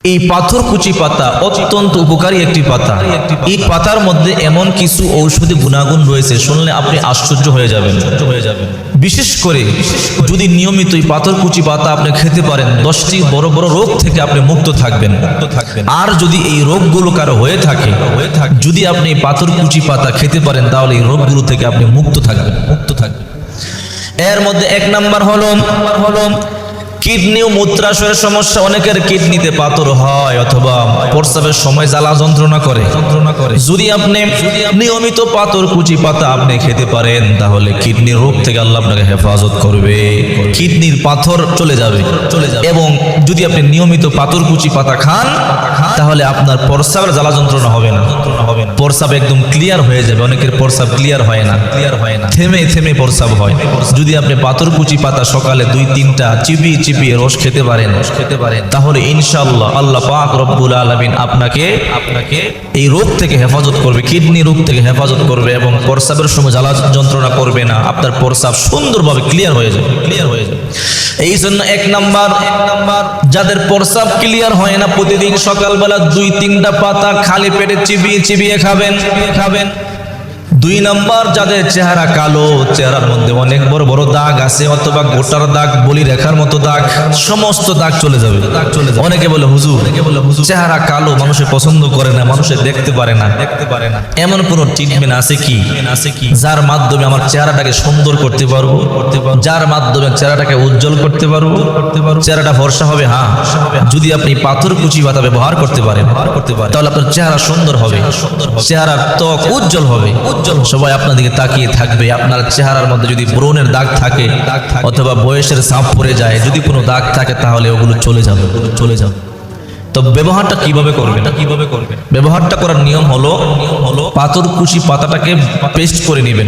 এই পাথরকুচি পাতা অত্যন্ত উপকারী একটি পাতা। এই পাতার মধ্যে এমন কিছু ঔষধি গুণাগুণ রয়েছে, শুনলে আপনি আশ্চর্য হয়ে যাবেন। বিশেষ করে যদি নিয়মিত এই পাথরকুচি পাতা আপনি খেতে পারেন, 10টি বড় বড় রোগ থেকে আপনি মুক্ত থাকবেন। আর যদি এই রোগগুলো কারো হয়ে থাকে, যদি আপনি এই পাথরকুচি পাতা খেতে পারেন, তাহলে এই রোগগুলো থেকে আপনি মুক্ত থাকবেন। এর মধ্যে 1 নাম্বার হলো কিডনি ও মূত্রাশয়ের সমস্যা। অনেকের কিডনিতে পাথর হয় অথবা প্রস্রাবের সময় জ্বালা যন্ত্রণা করে। যদি আপনি নিয়মিত পাথরকুচি পাতা আপনি খেতে পারেন, তাহলে কিডনির রোগ থেকে আল্লাহ আপনাকে হেফাজত করবে, কিডনির পাথর চলে যাবে। এবং যদি আপনি নিয়মিত পাথরকুচি পাতা খান, তাহলে আপনার প্রস্রাবের জ্বালা যন্ত্রণা হবে না। প্রস্রাব একদম ক্লিয়ার হয়ে যাবে। অনেকের প্রস্রাব ক্লিয়ার হয় না, থেমে প্রস্রাব হয়। যদি আপনি পাথরকুচি পাতা সকালে 2-3টা চিবিয়ে রস খেতে পারেন, তাহলে ইনশাআল্লাহ আল্লাহ পাক রব্বুল আলামিন আপনাকে এই রোগ থেকে হেফাজত করবে, কিডনি রোগ থেকে হেফাজত করবে এবং প্রস্রাবের সময় জ্বালা যন্ত্রণা করবে না। আপনার প্রস্রাব সুন্দরভাবে ক্লিয়ার হয়ে যাবে। এই জন্য 1 নাম্বার, যাদের প্রস্রাব ক্লিয়ার হয় না, প্রতিদিন সকালবেলা 2-3টা পাতা খালি পেটে চিবিয়ে খাবেন। 2 নাম্বার, যাদের চেহারা কালো, চেহারার মধ্যে অনেক বড় বড় দাগ আছে অথবা গোটার দাগ, বলি রেখার মতো দাগ, সমস্ত দাগ চলে যাবে। অনেকে বলে হুজুর চেহারা কালো, মানুষে পছন্দ করে না, মানুষে দেখতে পারে না। এমন কোন ট্রিটমেন্ট আছে কি যার মাধ্যমে আমার চেহারাটাকে সুন্দর করতে পারবো, যার মাধ্যমে চেহারাটাকে উজ্জ্বল করতে পারবো, চেহারাটা ফর্সা হবে? হ্যাঁ, যদি আপনি পাথরকুচি পাতা ব্যবহার করতে পারেন, তাহলে আপনার চেহারা সুন্দর হবে, চেহারার ত্বক উজ্জ্বল হবে। সবাই আপনার দিকে তাকিয়ে থাকবে। আপনার চেহারার মধ্যে যদি ব্রণের দাগ থাকে অথবা বয়সের ছাপ পড়ে যায়, যদি কোনো দাগ থাকে, তাহলে ওগুলো চলে যাবে। তো ব্যবহারটা কিভাবে করবেন? ব্যবহারটা করার নিয়ম হলো পাথরকুচি পাতাটাকে পেস্ট করে নেবেন,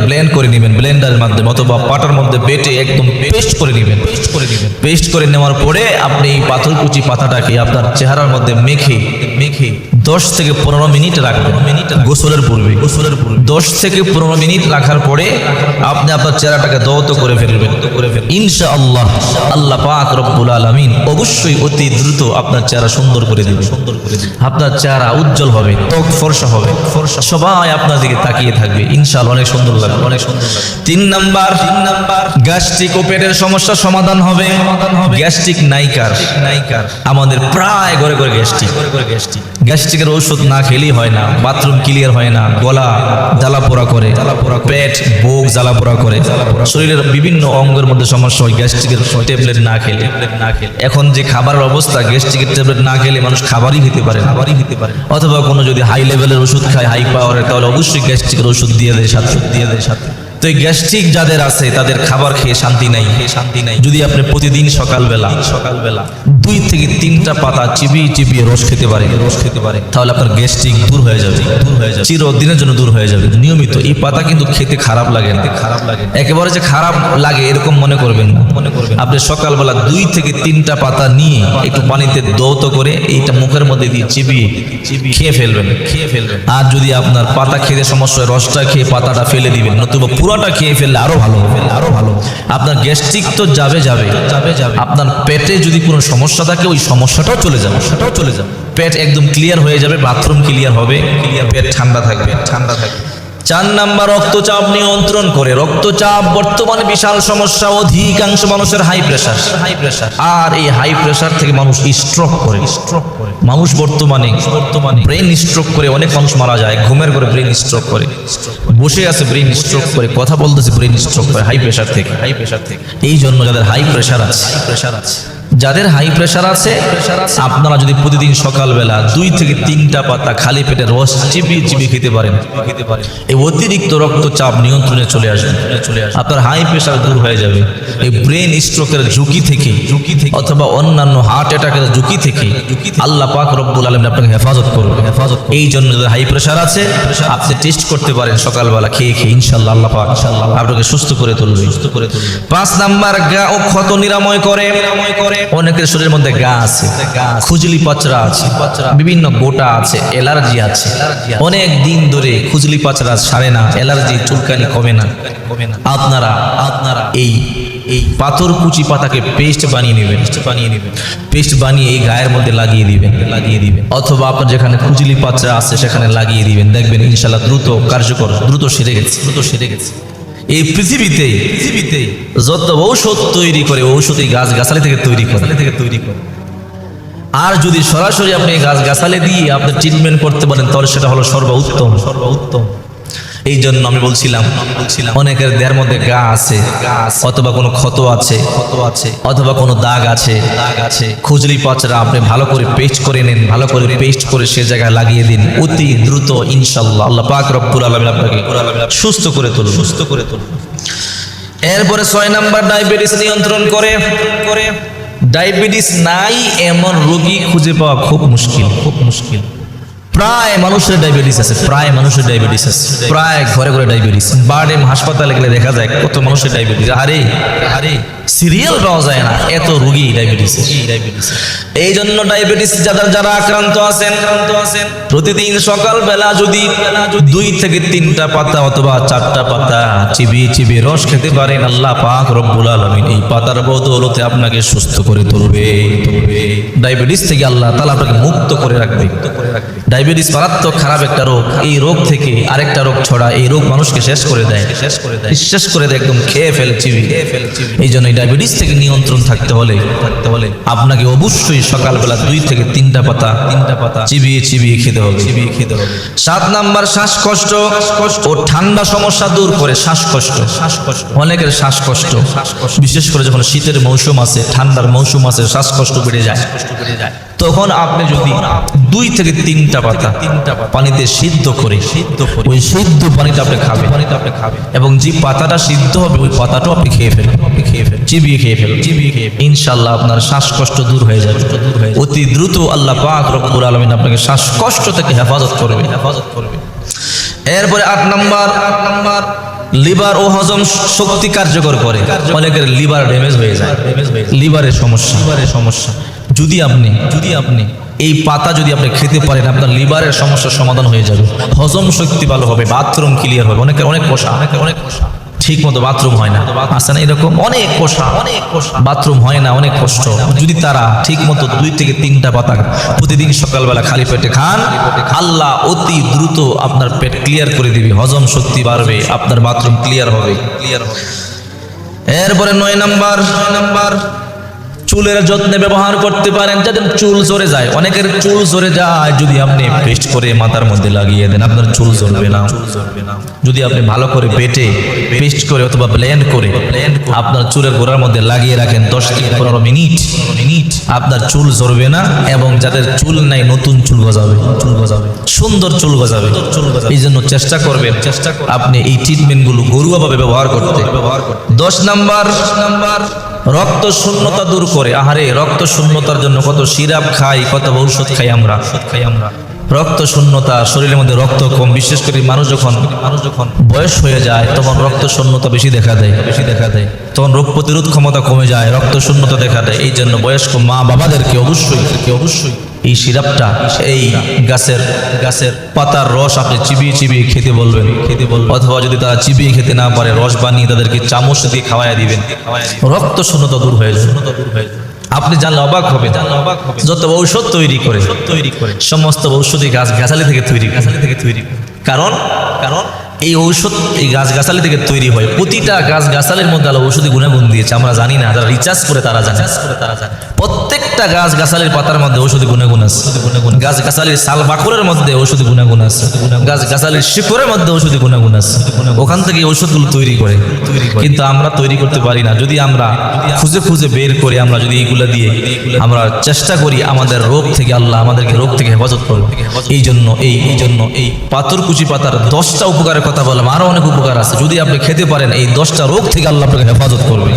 ব্লেন্ড করে নেবেন ব্লেন্ডারের মাধ্যমে অথবা পাটার মধ্যে বেটে একদম পেস্ট করে নেবেন। পেস্ট করে নেওয়ার পরে আপনি এই পাথরকুচি পাতাটাকে আপনার চেহারার মধ্যে মেখে 10 থেকে 15 মিনিট রাখবেন। গোসলের পূর্বে 10 থেকে 15 মিনিট রাখার পরে আপনি আপনার চেহারাটাকে ধৌত করে ফেলবেন। ইনশাআল্লাহ আল্লাহ পাক রব্বুল আলামিন অবশ্যই অতি দ্রুত আপনার চেহারা সুন্দর করে দিবে। আপনার চেহারা উজ্জ্বল হবে, ত্বক ফর্সা হবে, সবাই আপনার দিকে তাকিয়ে থাকবে। ইনশাআল্লাহ অনেক সুন্দর লাগবে। 3 নাম্বার, গ্যাস্ট্রিক ও পেটের সমস্যার সমাধান হবে। গ্যাস্ট্রিক নাইকার আমাদের প্রায় ঘরে গ্যাস্ট্রিকের ঔষধ না খেলেই হয় না। বাথরুম ক্লিয়ার হয় না, গলা জ্বালা পোড়া করে, পেট বুক জ্বালা পোড়া করে, শরীরের বিভিন্ন অঙ্গের মধ্যে সমস্যা হয় গ্যাস্ট্রিকের ট্যাবলেট না খেলে। এখন যে খাবারের অবস্থা, গ্যাস্ট্রিকের ট্যাবলেট না খেলে মানুষ খাবারই খেতে পারে অথবা কোনো যদি হাই লেভেলের ওষুধ খায়, হাই পাওয়ারের, তাহলে অবশ্যই গ্যাস্ট্রিকের ওষুধ দিয়ে দেয় সাথে। তো এই গ্যাস্ট্রিক যাদের আছে, তাদের খাবার খেয়ে শান্তি নাই। যদি আপনি প্রতিদিন সকালবেলা 2 থেকে 3টা পাতা চিবিয়ে রস খেতে পারে, তাহলে আপনার গ্যাস্ট্রিক দূর হয়ে যাবে, চিরদিনের জন্য দূর হয়ে যাবে। নিয়মিত এই পাতা কিন্তু খেতে খারাপ লাগে না, একেবারে যে খারাপ লাগে এরকম মনে করবেন না। আপনি সকালবেলা 2 থেকে 3টা পাতা নিয়ে একটু পানিতে ধৌত করে এইটা মুখের মধ্যে দিয়ে চিবিয়ে খেয়ে ফেলবেন। আর যদি আপনার পাতা খেতে সমস্যা হয়, রসটা খেয়ে পাতাটা ফেলে দিবেন, নতুবা পুরাটা খেয়ে ফেললে আরো ভালো। আপনার গ্যাস্ট্রিক তো যাবে। আপনার পেটে যদি কোনো সমস্যা থাকে, ওই সমস্যাটাও চলে যাবে। পেট একদম ক্লিয়ার হয়ে যাবে, বাথরুম ক্লিয়ার হবে, পেট ঠান্ডা থাকবে। 4 নাম্বার, রক্তচাপ নিয়ন্ত্রণ করে। রক্তচাপ বর্তমানে বিশাল সমস্যা। অধিকাংশ মানুষের হাই প্রেসার, আর এই হাই প্রেসার থেকে মানুষ স্ট্রোক করে। মানুষ বর্তমানে ব্রেন স্ট্রোক করে অনেক মানুষ মারা যায়। ঘুমের করে ব্রেন স্ট্রোক করে, বসে আছে ব্রেন স্ট্রোক করে, কথা বলতেছে ব্রেন স্ট্রোক করে, হাই প্রেসার থেকে। এই জন্য যাদের হাই প্রেসার আছে, আপনারা যদি প্রতিদিন সকালবেলা 2 থেকে 3টা পাতা খালি পেটে রস চিবিয়ে খেতে পারেন, এই অতিরিক্ত রক্তচাপ নিয়ন্ত্রণে চলে আসবে। আপনার হাই প্রেসার দূর হয়ে যাবে। এই ব্রেন স্ট্রোকের ঝুঁকি থেকে অথবা অন্যান্য হার্ট অ্যাটাকের ঝুঁকি থেকে আল্লাহ পাক রব্বুল আলামিন আপনাকে হেফাজত করবে। এই জন্য যাদের হাই প্রেসার আছে, আপনি টেস্ট করতে পারেন সকালবেলা খেয়ে ইনশাআল্লাহ আল্লাহ পাক আপনাকে সুস্থ করে তুলবে। 5 নাম্বার, গা ও ক্ষত নিরাময় করে। অনেকের শরীরের মধ্যে গা আছে, খুজলি পাচড়া আছে, বিভিন্ন গোটা আছে, অ্যালার্জি আছে। অনেক দিন ধরে খুজলি পাচড়া সারে না, অ্যালার্জি চুলকানি কমে না। আপনারা এই পাথরকুচি পাতাকে পেস্ট বানিয়ে নেবেন, পেস্ট বানিয়ে এই গায়ের মধ্যে লাগিয়ে দিবেন, অথবা আপনার যেখানে খুজলি পাতা আছে সেখানে লাগিয়ে দিবেন। দেখবেন ইনশাআল্লাহ দ্রুত কার্যকর, দ্রুত সেরে গেছে। এই পৃথিবীতে যত ঔষধ তৈরি করে, ঔষধি গাছ গাছালি থেকে তৈরি করে। আর যদি সরাসরি আপনি গাছ গাছালি দিয়ে আপনি ট্রিটমেন্ট করতে পারেন তাহলে সেটা হলো সর্বোত্তম। এই জন্য আমি বলছিলাম অনেকের দেহের মধ্যে গা আছে, অথবা কোনো ক্ষত আছে, অথবা কোনো দাগ আছে, খুজলি পাচরা আপনি ভালো করে পেস্ট করে নেন, ভালো করে পেস্ট করে সে জায়গায় লাগিয়ে দিন। অতি দ্রুত ইনশাআল্লাহ আল্লাহ পাক রব্বুল আলামিন আপনাকে সুস্থ করে তুলুন। এরপরে 6 নাম্বার, ডায়াবেটিস নিয়ন্ত্রণ করে। ডায়াবেটিস নাই এমন রোগী খুঁজে পাওয়া খুব মুশকিল। প্রায় মানুষের ডায়াবেটিস আছে, প্রায় ঘরে ঘরে ডায়াবেটিস। বারডেম হাসপাতালে গেলে দেখা যায় কত মানুষের ডায়াবেটিস। আরে সিরিয়াল পাওয়া যায় না, এত রোগী ডায়াবেটিস। এই জন্য ডায়াবেটিস যারা আক্রান্ত আছেন প্রতিদিন সকালবেলা যদি 2 থেকে 3টা পাতা অথবা 4টা পাতা চিবিয়ে রস খেতে পারেন, আল্লাহ পাক রব্বুল আলামিন এই পাতার বদৌলতে আপনাকে সুস্থ করে তুলবে। ডায়াবেটিস থেকে আল্লাহ তাআলা আপনাকে মুক্ত করে রাখবে। ডায়াবেটিস মারাত্মক খারাপ একটা রোগ। এই রোগ থেকে আরেকটা রোগ ছড়া, এই রোগ মানুষকে শেষ করে দেয়, একদম খেয়ে ফেলে চিবিয়ে। এই জন্য ডায়াবেটিস থেকে নিয়ন্ত্রণ থাকতে হলে আপনাকে অবশ্যই সকালবেলা 2 থেকে 3টা পাতা চিবিয়ে খেতে হবে। 7 নাম্বার, শ্বাসকষ্ট ও ঠান্ডা সমস্যা দূর করে। শ্বাসকষ্ট অনেকের শ্বাসকষ্ট, বিশেষ করে যখন শীতের মৌসুম আছে, ঠান্ডার মৌসুম আছে, শ্বাসকষ্ট বেড়ে যায়। তখন আপনি যদি 2 থেকে 3টা পাতা পানিতে সিদ্ধ করে ওই সিদ্ধ পানিটা আপনি খাবেন, এবং যে পাতাটা সিদ্ধ হবে ওই পাতাটাও আপনি খেয়ে ফেলেন, চিবিয়ে খেয়ে ফেলেন। ইনশাআল্লাহ আপনার শ্বাসকষ্ট দূর হয়ে যাবে অতি দ্রুত। আল্লাহ পাক রব্বুল আলামিন আপনাকে শ্বাসকষ্ট থেকে হেফাজত করবে। এরপরে 8 নাম্বার, লিভার ও হজম শক্তি কার্যকর করে। অনেকের লিভার ড্যামেজ হয়ে যায়, লিভারের সমস্যা। যদি আপনি এই পাতা যদি আপনি খেতে পারেন, আপনার লিভারের সমস্যার সমাধান হয়ে যাবে, হজম শক্তি ভালো হবে, বাথরুম ক্লিয়ার হবে। অনেকের অনেক কষা, ঠিক মতো বাথরুম হয় না, আছে না এরকম? অনেক কষা, বাথরুম হয় না, অনেক কষ্ট। যদি তারা ঠিক মতো 2 থেকে 3টা পাতা প্রতিদিন সকালবেলা খালি পেটে খান, আল্লাহ অতি দ্রুত আপনার পেট ক্লিয়ার করে দিবে, হজম শক্তি বাড়বে, আপনার বাথরুম ক্লিয়ার হবে। এরপরে 9 নাম্বার, চুলের যত্নে ব্যবহার করতে পারেন। যাদের চুল ঝরে যায়, অনেকের চুল ঝরে যায়, যদি আপনি পেস্ট করে মাথার মধ্যে লাগিয়ে দেন আপনার চুল ঝরবে না। যদি আপনি ভালো করে বেটে পেস্ট করে অথবা ব্লেন্ড করে আপনার চুলের গোড়ার মধ্যে লাগিয়ে রাখেন 10 থেকে 15 মিনিট, আপনার চুল ঝরবে না। এবং যাদের চুল নাই নতুন চুল গজাবে, সুন্দর চুল গজাবে। এই জন্য চেষ্টা করবেন আপনি এই ট্রিটমেন্টগুলো ঘরোয়াভাবে ব্যবহার করতে। 10 নাম্বার, রক্ত শূন্যতা দূর করে। আহারে, রক্ত শূন্যতার জন্য কত সিরাপ খাই, কত ঔষধ খাই আমরা। রক্ত শূন্যতা, শরীরের মধ্যে রক্ত কম, বিশেষ করে মানুষ যখন বয়স হয়ে যায় তখন রক্ত শূন্যতা বেশি দেখা দেয়, তখন রোগ প্রতিরোধ ক্ষমতা কমে যায়, রক্ত শূন্যতা দেখা দেয়। এই জন্য বয়স্ক মা বাবাদেরকে অবশ্যই এই সিরাপটা, এই গাছের পাতার রস আপনি চিবিয়ে খেতে বলবেন, অথবা যদি তারা চিবিয়ে খেতে না পারে রস বানিয়ে তাদেরকে চামচ দিয়ে খাওয়াইয়া দিবেন। রক্ত শূন্যতা দূর হয়ে যাবে। আপনি জানলে অবাক হবে, যত ঔষধ তৈরি করে সমস্ত ঔষধি গাছ গাছালি থেকে তৈরি। কারণ এই ঔষধ এই গাছ গাছালি থেকে তৈরি হয়। প্রতিটা গাছ গাছালির মধ্যে আলো ঔষধি গুণাগুণ দিয়েছে, আমরা জানি না। যারা রিসার্চ করে তারা জানে। প্রত্যেকটা গাছ গাছালির পাতার মধ্যে ঔষধি গুণাগুণ আছে, গাছ গাছালির সাল বাকলের মধ্যে ঔষধি গুণাগুণ আছে, গাছ গাছালির শিকড়ের মধ্যে ঔষধি গুণাগুণ আছে। ওখান থেকে ঔষধগুলো তৈরি করে, কিন্তু আমরা তৈরি করতে পারি না। যদি আমরা খুঁজে বের করে আমরা যদি এইগুলা দিয়ে আমরা চেষ্টা করি আমাদের রোগ থেকে, আল্লাহ আমাদেরকে রোগ থেকে হেফাজত করবে। এই জন্য এই পাথরকুচি পাতার 10টা উপকারের কথা বললাম, আরো অনেক উপকার আছে। যদি আপনি খেতে পারেন এই 10টা রোগ থেকে আল্লাহ আপনাকে হেফাজত করবে।